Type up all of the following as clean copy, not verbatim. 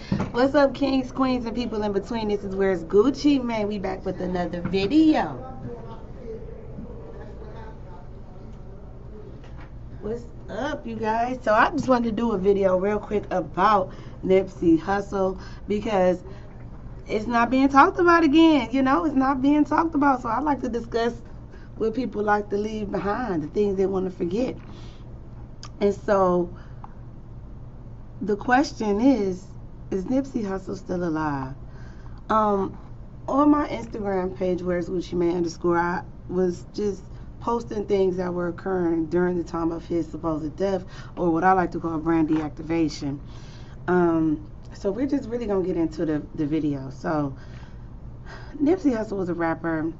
What's up, kings, queens, and people in between? This is Where's Gucci, man. We back with another video. What's up, you guys? So I just wanted to do a video real quick about Nipsey Hussle because it's not being talked about again. You know, it's not being talked about. So I like to discuss what people like to leave behind, the things they want to forget. And so the question is Nipsey Hussle still alive? On my Instagram page, Where's Gucci Man _, I was just posting things that were occurring during the time of his supposed death, or what I like to call brand deactivation. So we're just really gonna get into the video. So Nipsey Hussle was a rapper,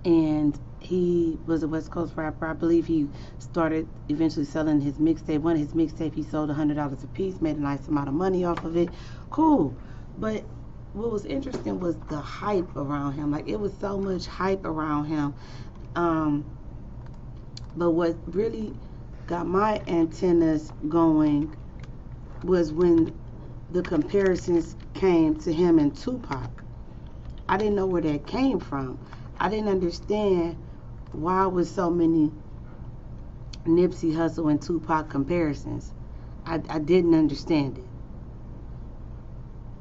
and he was a West Coast rapper. I believe he started eventually selling his mixtape. One of his mixtape, he sold $100 a piece, made a nice amount of money off of it. Cool. But what was interesting was the hype around him. Like, it was so much hype around him. But what really got my antennas going was when the comparisons came to him and Tupac. I didn't know where that came from. I didn't understand why was so many Nipsey Hussle and Tupac comparisons. I didn't understand it.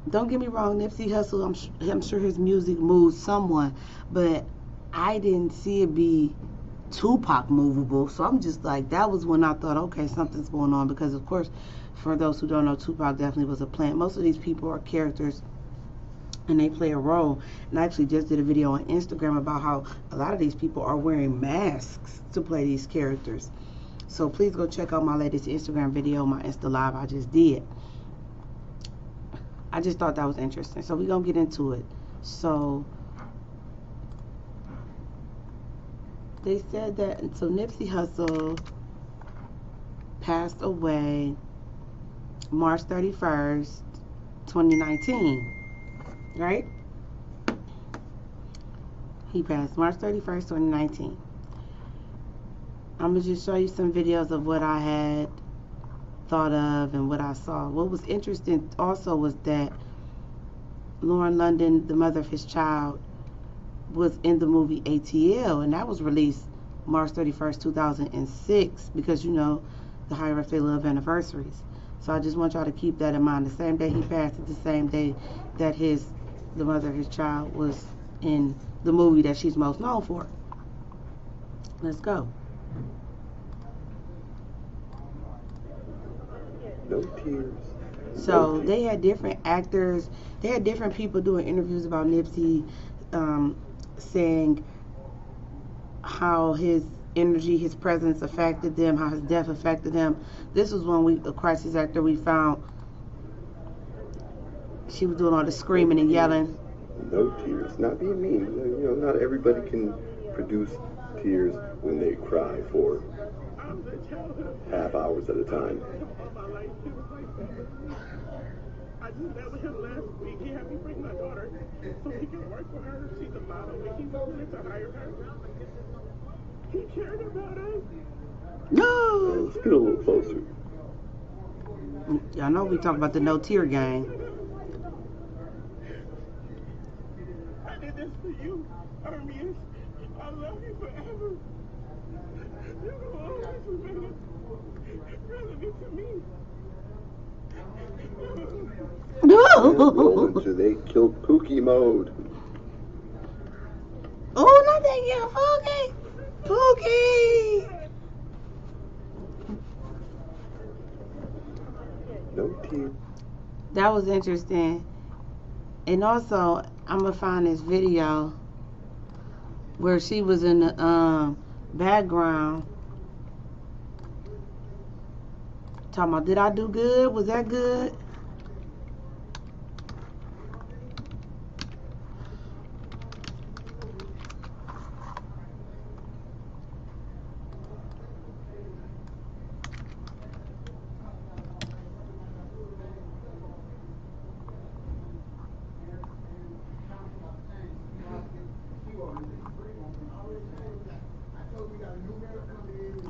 Don't get me wrong, Nipsey Hussle, I'm sure his music moves someone, but I didn't see it be Tupac movable. So I'm just like, that was when I thought, okay, something's going on, because of course, for those who don't know, Tupac definitely was a plant. Most of these people are characters and they play a role. And I actually just did a video on Instagram about how a lot of these people are wearing masks to play these characters. So please go check out my latest Instagram video, my Insta Live I just did. I just thought that was interesting. So we're going to get into it. So they said that, so Nipsey Hussle passed away March 31st, 2019. Right? He passed March 31st, 2019. I'm going to just show you some videos of what I had thought of and what I saw. What was interesting also was that Lauren London, the mother of his child, was in the movie ATL, and that was released March 31st, 2006, because you know the High Ref, they love anniversaries. So I just want y'all to keep that in mind. The same day he passed is the same day that the mother of his child was in the movie that she's most known for. Let's go. No tears. So they had different actors, they had different people doing interviews about Nipsey, saying how his energy, his presence affected them, how his death affected them. This was when a crisis actor we found, she was doing all the screaming and yelling. No tears. Not being mean. You know, not everybody can produce tears when they cry for half hours at a time. I just met with him last week. He had me bring my daughter so he can work for her. She's a model and he wanted to hire her. He cared about us. No! Let's get a little closer. Y'all know we talk about the no tear gang. I did this for you, Armias. I love you forever. You will always remain relevant to me. No! Until they killed Pookie mode. Oh, not that young Pookie! Pookie! No tears. That was interesting. And also, I'm gonna find this video where she was in the background talking about, did I do good? Was that good?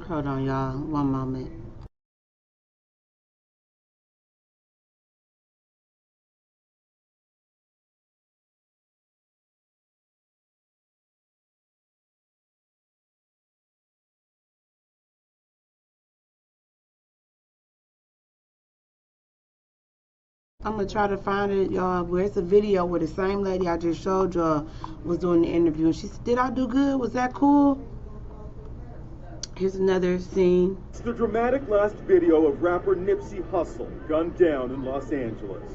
Hold on, y'all. One moment. I'm gonna try to find it, y'all. Where it's a video where the same lady I just showed y'all was doing the interview, and she said, "Did I do good? Was that cool?" Here's another scene. It's the dramatic last video of rapper Nipsey Hussle, gunned down in Los Angeles.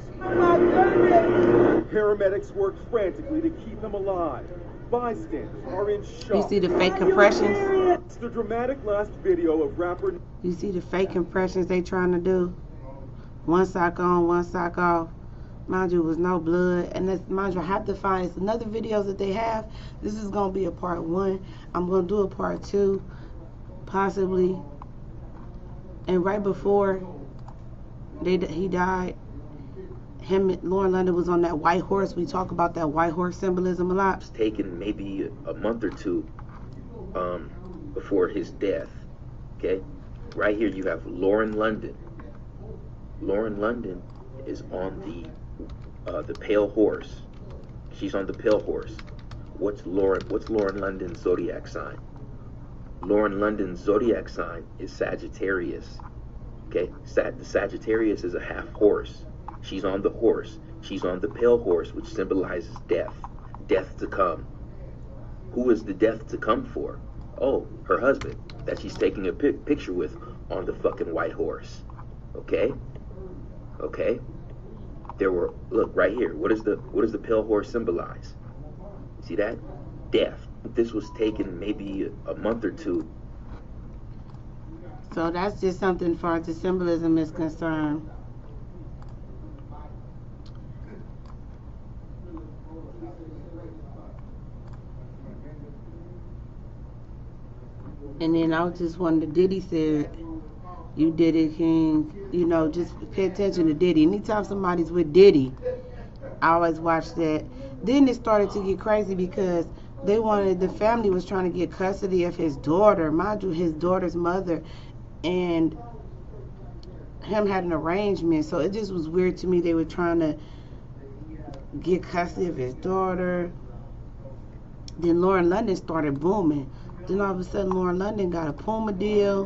Paramedics worked frantically to keep him alive. Bystanders are in shock. You see the fake compressions? It's the dramatic last video of rapper... You see the fake compressions they trying to do? One sock on, one sock off. Mind you, it was no blood. And that's, mind you, I have to find another videos that they have. This is going to be a part 1. I'm going to do a part 2, possibly. And right before he died, Lauren London was on that white horse. We talk about that white horse symbolism a lot. It's taken maybe a month or two before his death. Okay? Right here you have Lauren London. Lauren London is on the pale horse. She's on the pale horse. What's Lauren London's zodiac sign? Lauren London's zodiac sign is Sagittarius. Okay? The Sagittarius is a half horse. She's on the horse. She's on the pale horse, which symbolizes death. Death to come. Who is the death to come for? Oh, her husband that she's taking a picture with on the fucking white horse. Okay? Okay? Look right here. What does the pale horse symbolize? See that? Death. This was taken maybe a month or two. So that's just something as far as the symbolism is concerned. And then I just wanted to, Diddy said, "You did it, King." You know, just pay attention to Diddy. Anytime somebody's with Diddy, I always watch that. Then it started to get crazy because the family was trying to get custody of his daughter. Mind you, his daughter's mother and him had an arrangement. So it just was weird to me. They were trying to get custody of his daughter. Then Lauren London started booming. Then all of a sudden, Lauren London got a Puma deal.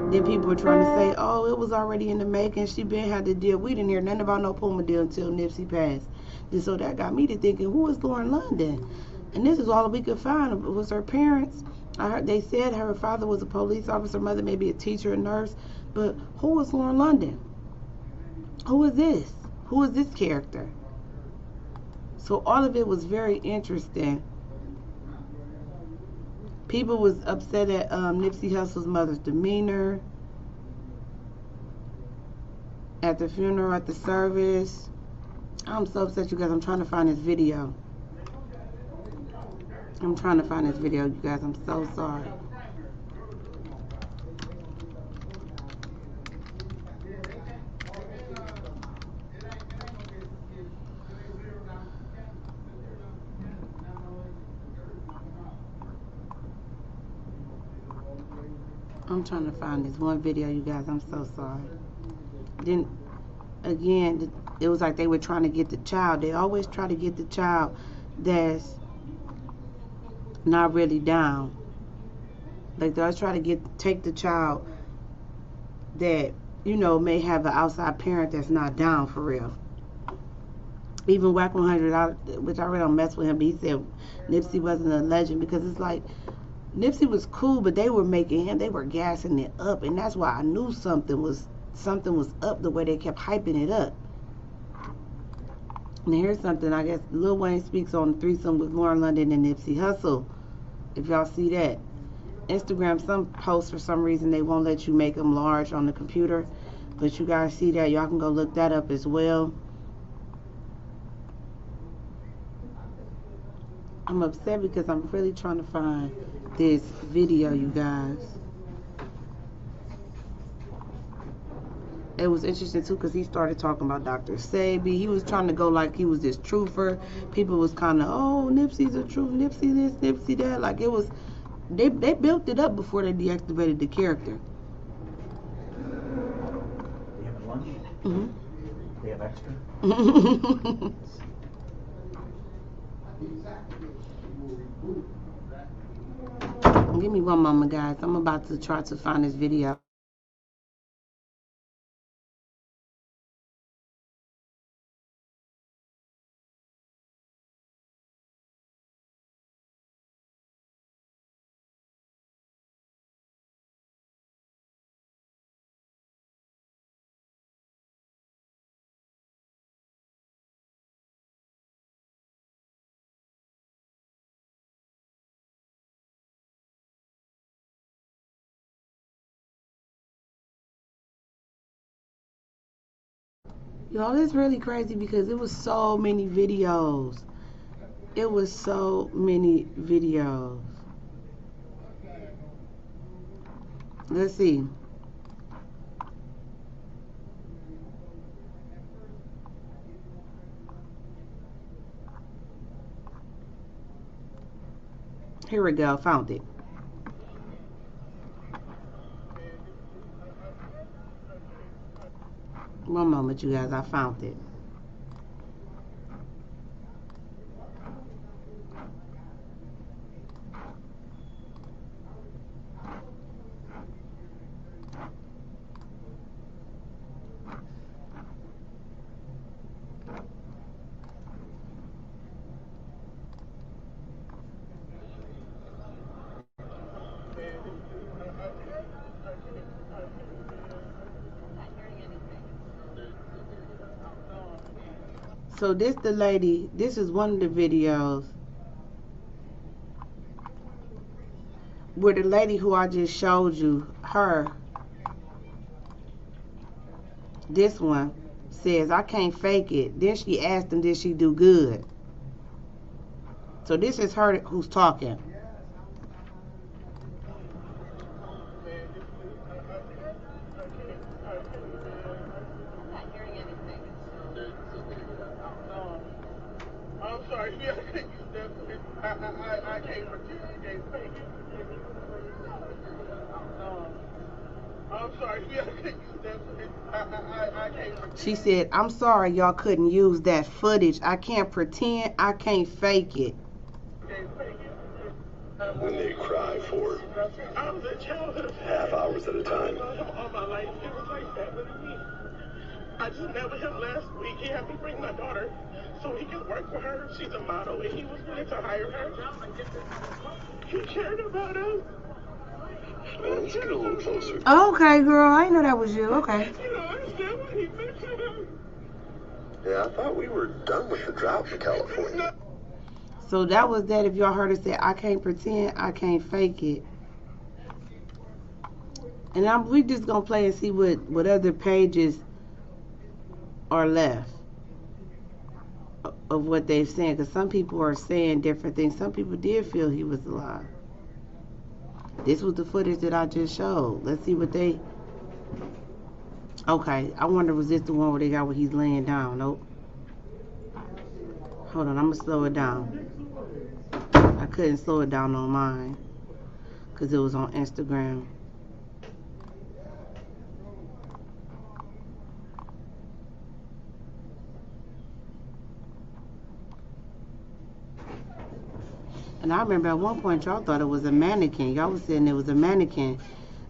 Then people were trying to say, "Oh, it was already in the making. She been had the deal." We didn't hear nothing about no Puma deal until Nipsey passed. And so that got me to thinking, who is Lauren London? And this is all we could find. It was her parents. I heard they said her father was a police officer, mother maybe a teacher, a nurse. But who is Lauren London? Who is this? Who is this character? So all of it was very interesting. People was upset at Nipsey Hussle's mother's demeanor at the funeral, at the service. I'm so upset, you guys. I'm trying to find this video. I'm trying to find this video, you guys. I'm so sorry. I'm trying to find this one video, you guys. I'm so sorry. Then, again, it was like they were trying to get the child. They always try to get the child that's not really down. Like, they always try to take the child that, you know, may have an outside parent that's not down for real. Even Wack 100, which I really don't mess with him, but he said Nipsey wasn't a legend because it's like, Nipsey was cool, but they were they were gassing it up, and that's why I knew something was up the way they kept hyping it up. And here's something, I guess Lil Wayne speaks on the threesome with Lauren London and Nipsey Hussle. If y'all see that. Instagram, some posts for some reason they won't let you make them large on the computer, but you guys see that. Y'all can go look that up as well. I'm upset because I'm really trying to find this video, you guys. It was interesting too because he started talking about Dr. Sebi. He was trying to go like he was this truther. People was kind of, oh, Nipsey's a truth, Nipsey this, Nipsey that. Like it was, they built it up before they deactivated the character. They have lunch? Mm-hmm. They have extra? Give me one moment, guys. I'm about to try to find this video. Y'all, it's really crazy because it was so many videos. It was so many videos. Let's see. Here we go. Found it. One moment, you guys. I found it. So this the lady. This is one of the videos where the lady who I just showed you, this one says, I can't fake it. Then she asked him, did she do good? So this is her who's talking. I'm sorry, I can't use that. I can't pretend, I can't fake it. I'm sorry, I can't use that. I can't pretend. She said, I'm sorry y'all couldn't use that footage. I can't pretend, I can't fake it. When they cry for I was a child. half hours at a time. All my life, it was like that with me. I just met with him last week. He had me bring my daughter so he could work for her. She's a model, and he was willing to hire her. He cared about us. Man, let's get a little closer. Okay, girl, I didn't know that was you. Okay. You don't understand what he meant to him. Yeah, I thought we were done with the drought in California. So that was that. If y'all heard her say, I can't pretend, I can't fake it. And we just gonna play and see what other pages are left of what they've said. Because some people are saying different things. Some people did feel he was alive. This was the footage that I just showed. Let's see what they... Okay, I wonder, was this the one where they got where he's laying down? Nope. Hold on, I'm gonna slow it down. I couldn't slow it down on mine because it was on Instagram. And I remember at one point y'all thought it was a mannequin. Y'all was saying it was a mannequin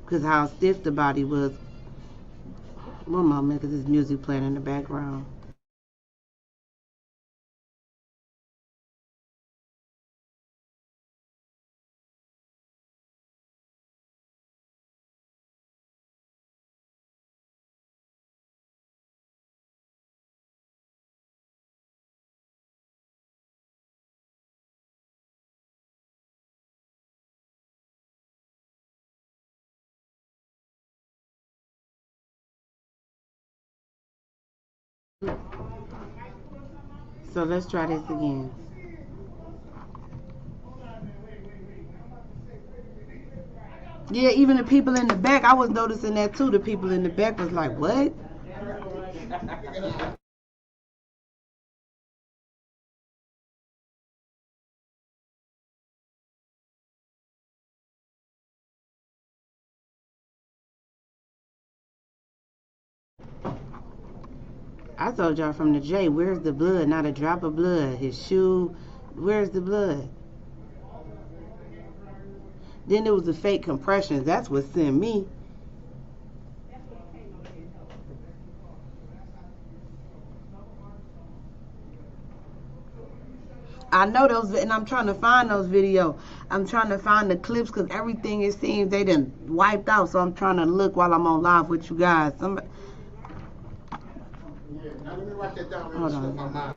because how stiff the body was. One moment, because there's music playing in the background. So let's try this again. Yeah, even the people in the back, I was noticing that too. The people in the back was like, what? I told y'all from the J, where's the blood? Not a drop of blood. His shoe, where's the blood? Then there was the fake compressions. That's what sent me. I know those, and I'm trying to find those videos. I'm trying to find the clips because everything it seems they done wiped out. So I'm trying to look while I'm on live with you guys. Somebody, Yeah, now let me write that down. hold on. My mind.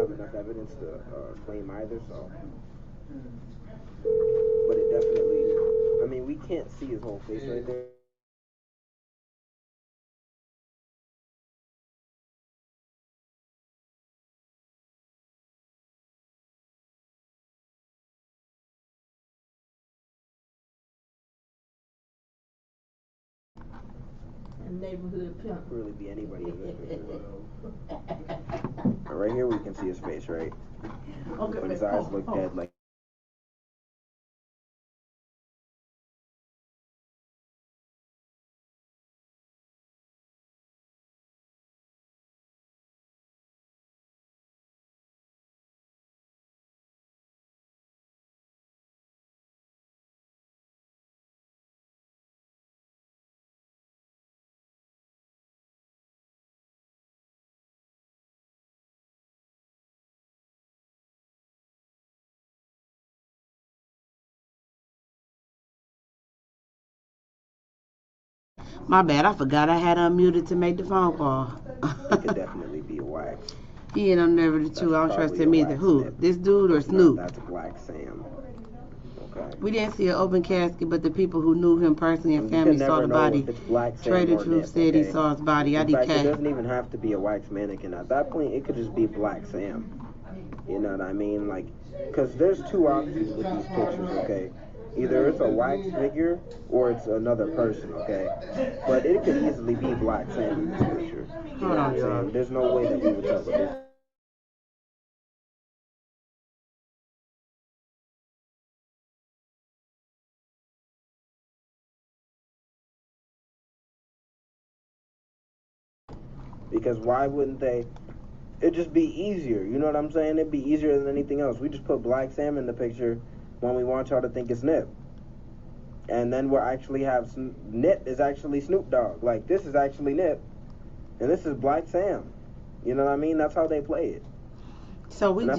have enough evidence to claim either, so. But it definitely, I mean, we can't see his whole face right there. Neighborhood pimp. Really be anybody in this picture. Right here we can see his face, right? Okay, But his eyes look dead, like. My bad, I forgot I had unmuted to make the phone call. It could definitely be a wax. He ain't on never the two. I don't trust him either. Who? This dude or Snoop? No, that's Black Sam. Okay. We didn't see an open casket, but the people who knew him personally and family saw the body. Trader Truth said he saw his body. In fact, it doesn't even have to be a wax mannequin. At that point, it could just be Black Sam. You know what I mean? Like, because there's two options with these pictures, okay? Either it's a wax figure or it's another person, okay? But it could easily be Black Sam in this picture. You know what I'm saying? There's no way that we would tell this. Because why wouldn't they? It'd just be easier. You know what I'm saying? It'd be easier than anything else. We just put Black Sam in the picture when we want y'all to think it's Nip. And then we'll actually have Nip is actually Snoop Dogg. Like, this is actually Nip. And this is Black Sam. You know what I mean? That's how they play it. So we just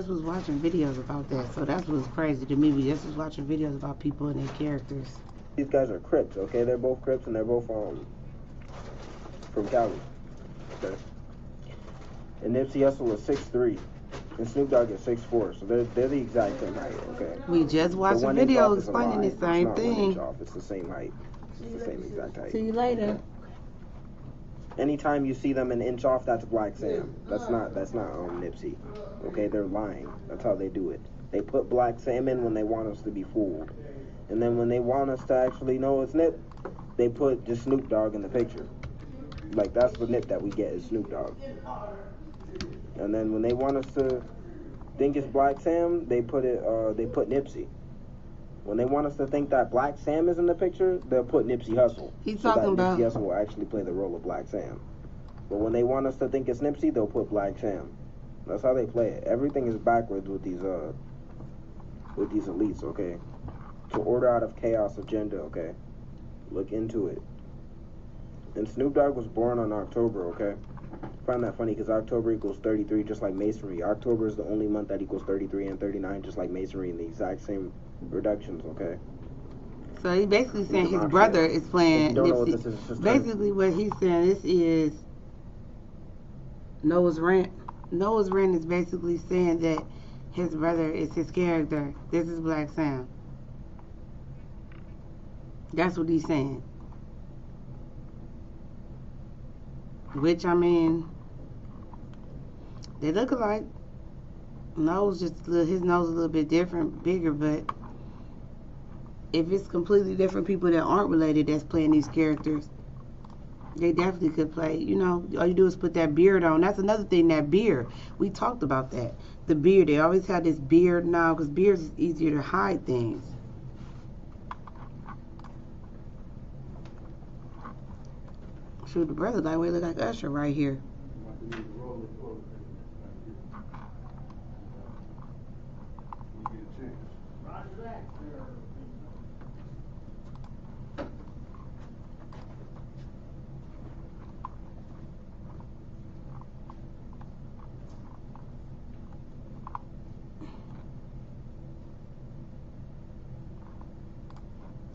was watching videos about that. So that's what's crazy to me. We just was watching videos about people and their characters. These guys are Crips, okay? They're both Crips and they're both from Cali. Okay? And Nipsey Hussle is 6'3", and Snoop Dogg is 6'4", so they're the exact same height, okay? We just watched a video explaining the same it's thing. 1 inch off. It's the same height. It's the same exact height. See you later. Anytime you see them an inch off, that's Black Sam. That's not Nipsey. Okay, they're lying. That's how they do it. They put Black Sam in when they want us to be fooled, and then when they want us to actually know it's Nip, they put just Snoop Dogg in the picture. Like, that's the Nip that we get is Snoop Dogg. And then when they want us to think it's Black Sam, they put Nipsey. When they want us to think that Black Sam is in the picture, they'll put Nipsey Hussle. He's talking about Nipsey Hussle will actually play the role of Black Sam. But when they want us to think it's Nipsey, they'll put Black Sam. That's how they play it. Everything is backwards with these elites, okay? To order out of chaos agenda, okay? Look into it. And Snoop Dogg was born on October, okay? I find that funny because October equals 33, just like Masonry. October is the only month that equals 33 and 39, just like Masonry, in the exact same reductions, okay? So he's basically saying his brother is playing Nipsey. Basically what he's saying, this is Noah's Rent. Noah's Rent is basically saying that his brother is his character. This is Black Sam. That's what he's saying. Which, I mean, they look alike. Nose just his nose a little bit different, bigger, but if it's completely different people that aren't related that's playing these characters, they definitely could play. You know, all you do is put that beard on. That's another thing, that beard. We talked about that. The beard. They always have this beard now because beards is easier to hide things. Shoot, the brother like, we look like Usher right here.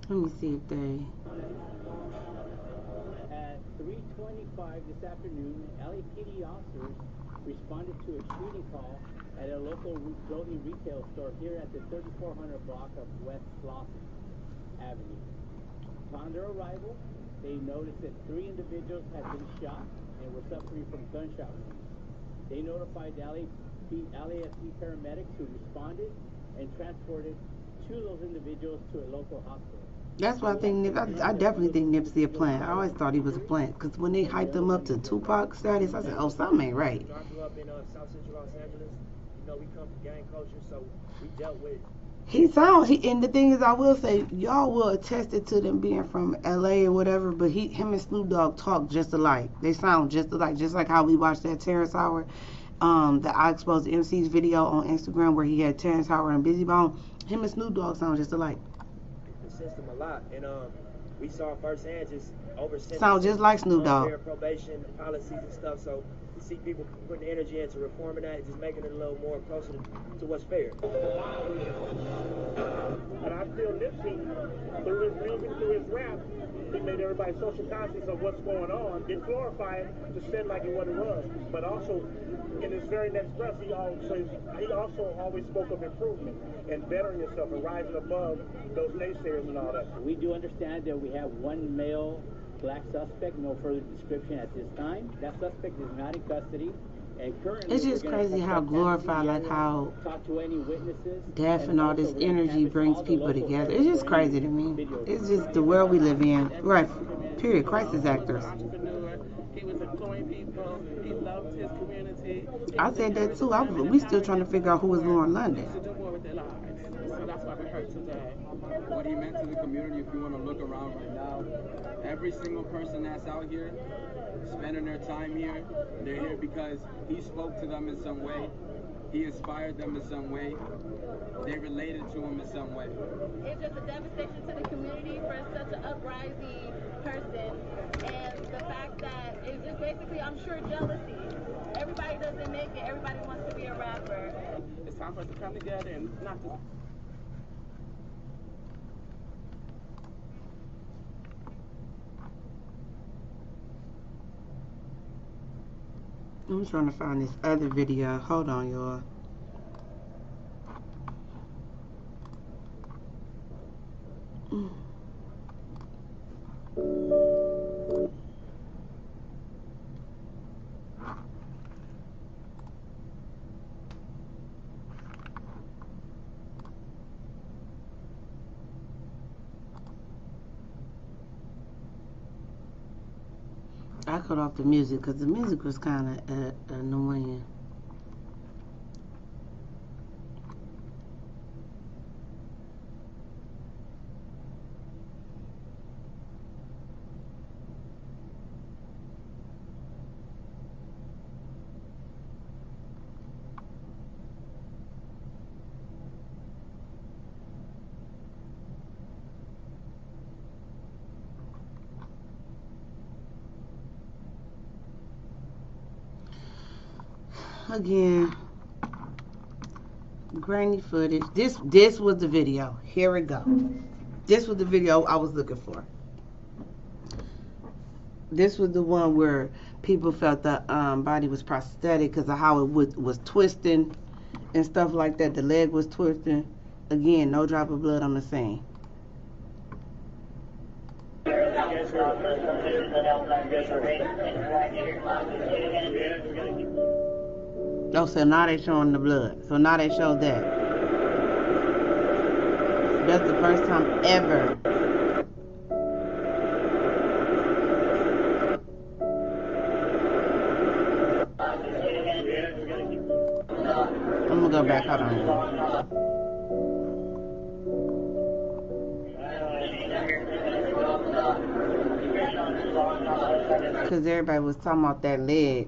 Let me see if they... At 3:25 this afternoon, LAPD officers responded to a shooting call at a local clothing retail store here at the 3400 block of West Slauson Avenue. Upon their arrival, they noticed that 3 individuals had been shot and were suffering from gunshot wounds. They notified the LAFC paramedics, who responded and transported 2 of those individuals to a local hospital. That's why I think I definitely think Nipsey a plant. I always thought he was a plant because when they hyped him up to Tupac status, I said, oh, something ain't right. I grew up in South Central Los Angeles. You know, we come from gang culture, so we dealt with. And the thing is, I will say, y'all will attest it to them being from LA or whatever, but him and Snoop Dogg talk just alike. They sound just alike, just like how we watched that Terrence Howard, that I exposed MC's video on Instagram where he had Terrence Howard and Busy Bone. Him and Snoop Dogg sound just alike. The system a lot, and we saw firsthand just over sound just like Snoop Dogg. Probation policies and stuff, so you see people putting energy into reforming that, just making it a little more closer to what's fair. And I feel Nipsey, through his music, through his rap, he made everybody social conscious of what's going on, didn't glorify it, just said like it what it was. But also, in his very next breath, he also always spoke of improvement and bettering yourself and rising above those naysayers and all that. We do understand that we have 1 male black suspect, no further description at this time. That suspect is not in custody. And currently, it's just crazy how glorified, like how talk to any witnesses, death and all this energy brings people together. It's just crazy to me. It's just the world we live in. Right. Period. Crisis actors. He was employing people. He loved his community. I said that too. We still trying to figure out who was Lauren London. To do more with their lives. So that's why we're here today. What he meant to the community, if you want to look around right now, every single person that's out here spending their time here, they're here because he spoke to them in some way, he inspired them in some way, they related to him in some way. It's just a devastation to the community for such an uprising person, and the fact that it's just basically, I'm sure, jealousy. Everybody doesn't make it, everybody wants to be a rapper. It's time for us to come together and not just... I'm trying to find this other video. Hold on, y'all. I cut off the music because the music was kind of annoying. Again, grainy footage. This was the video. Here we go. This was the video I was looking for. This was the one where people felt the body was prosthetic because of how it was twisting and stuff like that. The leg was twisting. Again, no drop of blood on the scene. Oh, so now they showing the blood. So now they show that. That's the first time ever. I'm gonna go back. Hold on. Because everybody was talking about that leg.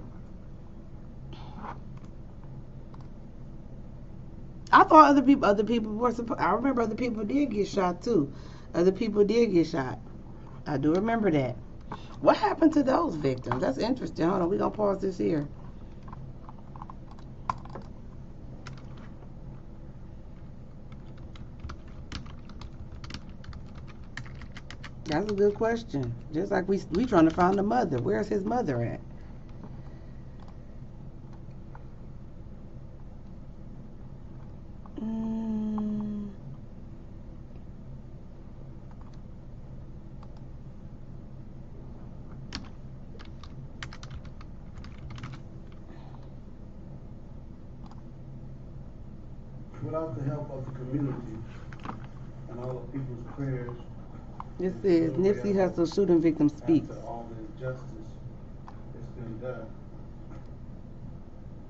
I thought other people were supposed. I remember other people did get shot too. Other people did get shot. I do remember that. What happened to those victims? That's interesting. Hold on, we're gonna pause this here. That's a good question. Just like we trying to find the mother. Where's his mother at? without the help of the community and all of people's prayers. This is Nipsey Hussle shooting victim speaks. After all the injustice that's been done,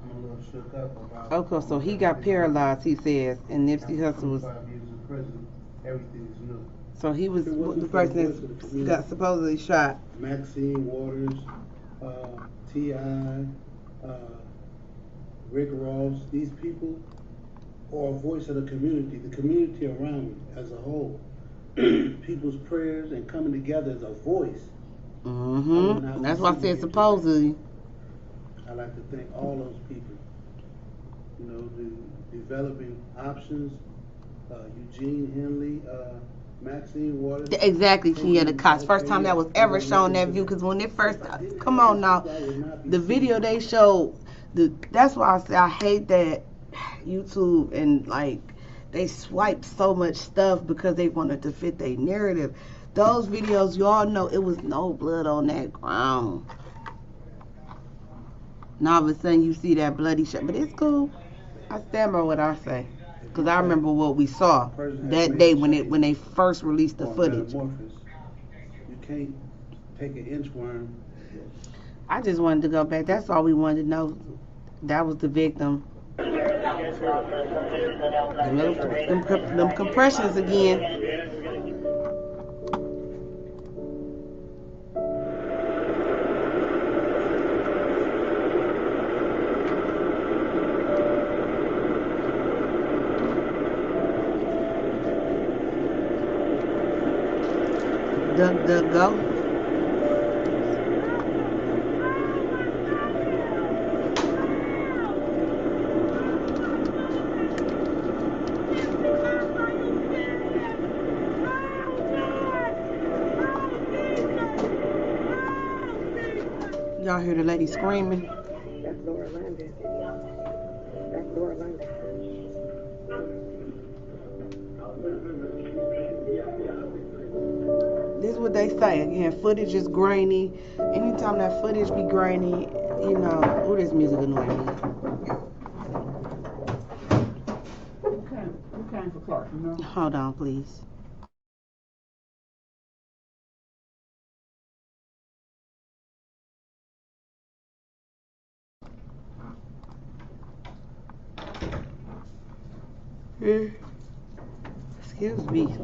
I'm a little shook up about. Okay, so he got paralyzed, he says, and Nipsey Hussle was. 25 years in prison, everything is new. So he was the person that got supposedly shot. Maxine Waters, T.I., Rick Ross, these people are a voice of the community around me as a whole. People's prayers and coming together as a voice. Mm-hmm. That's why I said supposedly. I'd like to thank all those people. You know, developing options, Eugene Henley, Maxine Waters. Exactly, Kenyatta Cox. First time that was ever shown that view, because when it first, come on now, the video they showed, that's why I say I hate that YouTube and like they swipe so much stuff because they wanted to fit their narrative. Those videos, y'all know it was no blood on that ground. Now all of a sudden you see that bloody shot, but it's cool. I stand by what I say. Because I remember what we saw that day when they first released the footage. You can't take an inchworm. I just wanted to go back. That's all we wanted to know. That was the victim. Them compressions again. Go. Y'all hear the lady screaming? That's Laura London. That's Laura London. This is what they say. Again, footage is grainy. Anytime that footage be grainy, you know, ooh, this music annoying me. Who came for Clark, you know? Hold on, please. Excuse me.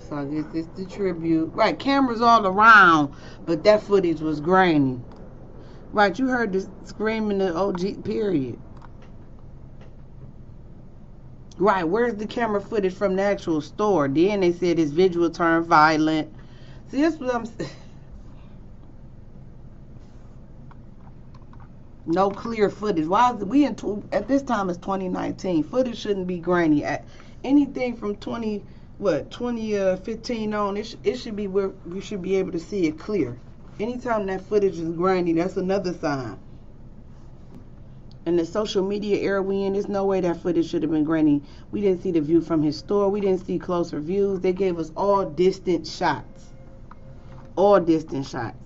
So I guess it's the tribute. Right, cameras all around, but that footage was grainy. Right, you heard the screaming the OG period. Right, where's the camera footage from the actual store? Then they said his visual turned violent. See, that's what I'm saying. No clear footage. Why is it, at this time it's 2019. Footage shouldn't be grainy. Anything from 2015 on, it should be where you should be able to see it clear. Anytime that footage is grainy, that's another sign. In the social media era we in, there's no way that footage should have been grainy. We didn't see the view from his store. We didn't see closer views. They gave us all distant shots. All distant shots.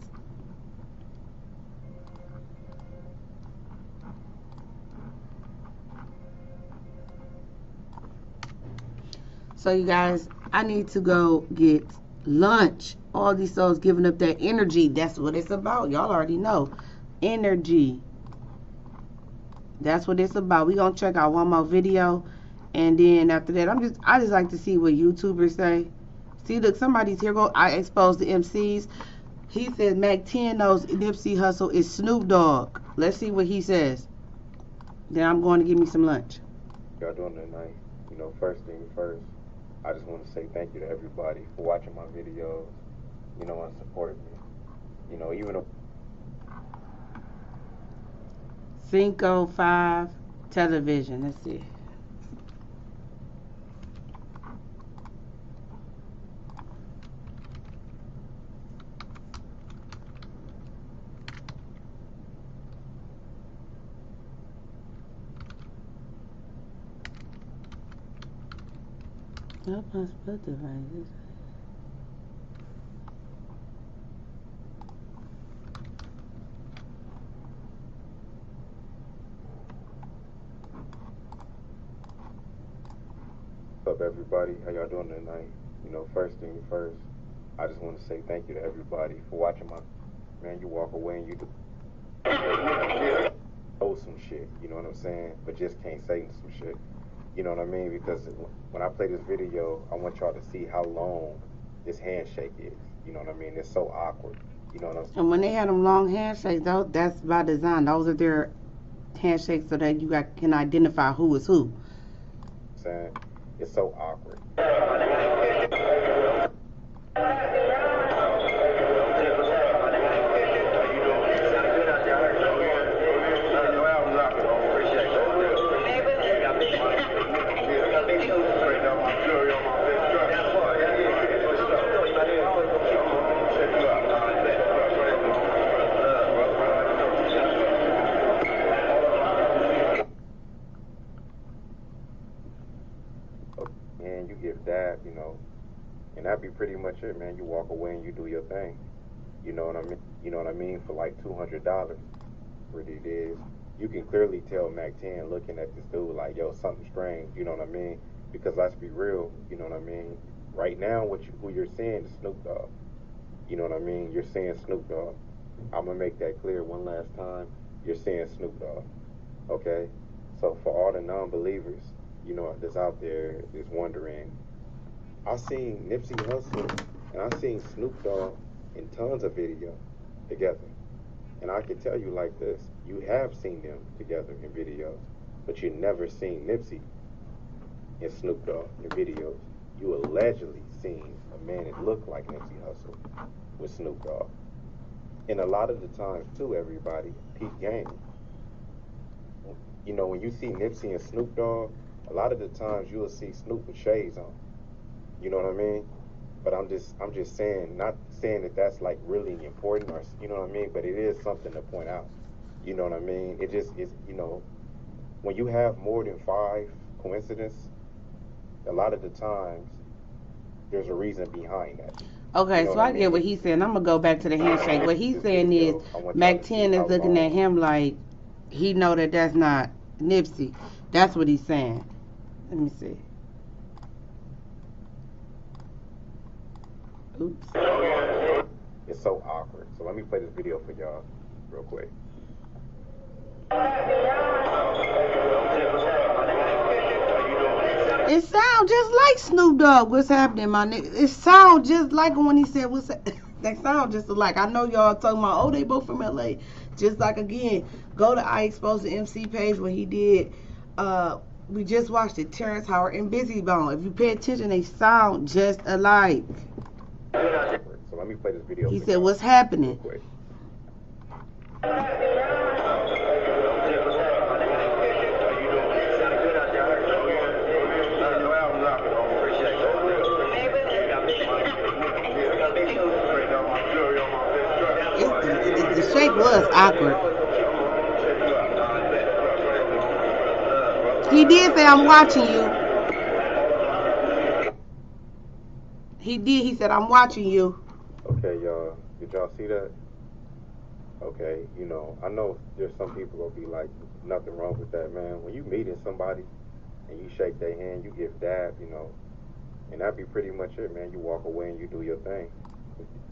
So you guys, I need to go get lunch. All these souls giving up that energy. That's what it's about. Y'all already know. Energy. That's what it's about. We're going to check out one more video. And then after that, I just like to see what YouTubers say. See, look, somebody's here. I exposed the MCs. He says Mac 10 knows Nipsey Hussle is Snoop Dogg. Let's see what he says. Then I'm going to give me some lunch. Y'all doing tonight? You know, first thing first, I just want to say thank you to everybody for watching my videos, you know, and supporting me. You know, even though 5 television. Let's see. What's up, everybody? How y'all doing tonight? You know, first thing first, I just want to say thank you to everybody for watching my. Man, you walk away and you do know some shit. You know what I'm saying? But just can't say some shit. You know what I mean? Because when I play this video, I want y'all to see how long this handshake is. You know what I mean? It's so awkward. You know what I'm saying? And when they had them long handshakes, that's by design. Those are their handshakes so that you can identify who is who. Saying it's so awkward. And you give that, you know, and that'd be pretty much it, man. You walk away and you do your thing. You know what I mean? You know what I mean? For like $200, really it is. You can clearly tell Mac 10 looking at this dude like, yo, something strange. You know what I mean? Because let's be real. You know what I mean? Right now, who you're seeing is Snoop Dogg. You know what I mean? You're seeing Snoop Dogg. I'm gonna make that clear one last time. You're seeing Snoop Dogg. Okay? So for all the non-believers, you know, that's out there is wondering, I seen Nipsey Hussle and I seen Snoop Dogg in tons of videos together. And I can tell you like this, you have seen them together in videos, but you never seen Nipsey and Snoop Dogg in videos. You allegedly seen a man that looked like Nipsey Hussle with Snoop Dogg. And a lot of the times too, everybody, peep game. You know, when you see Nipsey and Snoop Dogg, a lot of the times you'll see Snoop with shades on. You know what I mean? But I'm just saying, not saying that that's like really important or, you know what I mean? But it is something to point out. You know what I mean? It just is, you know, when you have more than 5 coincidences, a lot of the times there's a reason behind that. Okay, You know so what I I get mean? what he's saying. I'm gonna go back to the handshake. What he's This saying is video, I want y'all Mac to see 10 how is looking at long- him like he know that that's not Nipsey. That's what he's saying. Let me see. Oops. It's so awkward. So let me play this video for y'all real quick. It sounds just like Snoop Dogg. What's happening, my nigga? It sounds just like when he said what's that? They sound just alike. I know y'all talking about, oh, they both from LA. Just like, again, go to I Exposed the MC page where he did, we just watched it, Terrence Howard and Busy Bone. If you pay attention, they sound just alike. So let me play this video. He for said, y'all what's happening? real quick. The shake was awkward. He did say, I'm watching you. He did. He said, I'm watching you. Okay, y'all. Did y'all see that? Okay, you know, I know there's some people gonna be like, nothing wrong with that, man. When you meeting somebody and you shake their hand, you give dab, you know, and that'd be pretty much it, man. You walk away and you do your thing.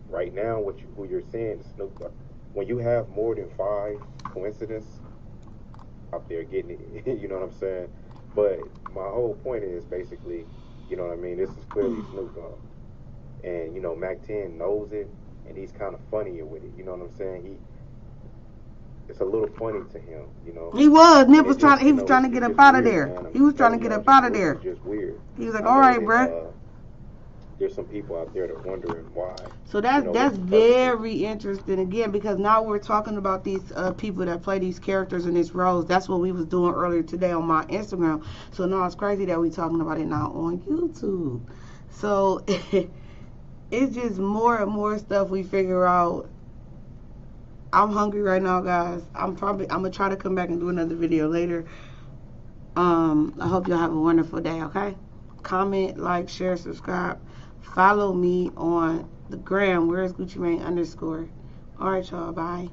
Right now, who you're seeing is Snoop Dogg. When you have more than 5 coincidences out there getting it, you know what I'm saying? But my whole point is basically, you know what I mean, this is clearly Snoop Dogg. And, you know, Mac 10 knows it, and he's kind of funnier with it, you know what I'm saying? It's a little funny to him, you know? He was. Nip was It trying. just, He you was know, trying to it's get up just out of weird, there. man. He was trying to telling get y'all, up out of it's there. just weird. He was like, I all know right, that, bruh. There's some people out there that wondering why. So that's you know, that's what's the purpose of very interesting again, because now we're talking about these people that play these characters in these roles. That's what we was doing earlier today on my Instagram. So now it's crazy that we talking about it now on YouTube. So it's just more and more stuff we figure out. I'm hungry right now, guys. I'm gonna try to come back and do another video later. I hope y'all have a wonderful day, okay? comment, like, share, subscribe. Follow me on the gram. Where's Gucci Mane _. All right, y'all. Bye.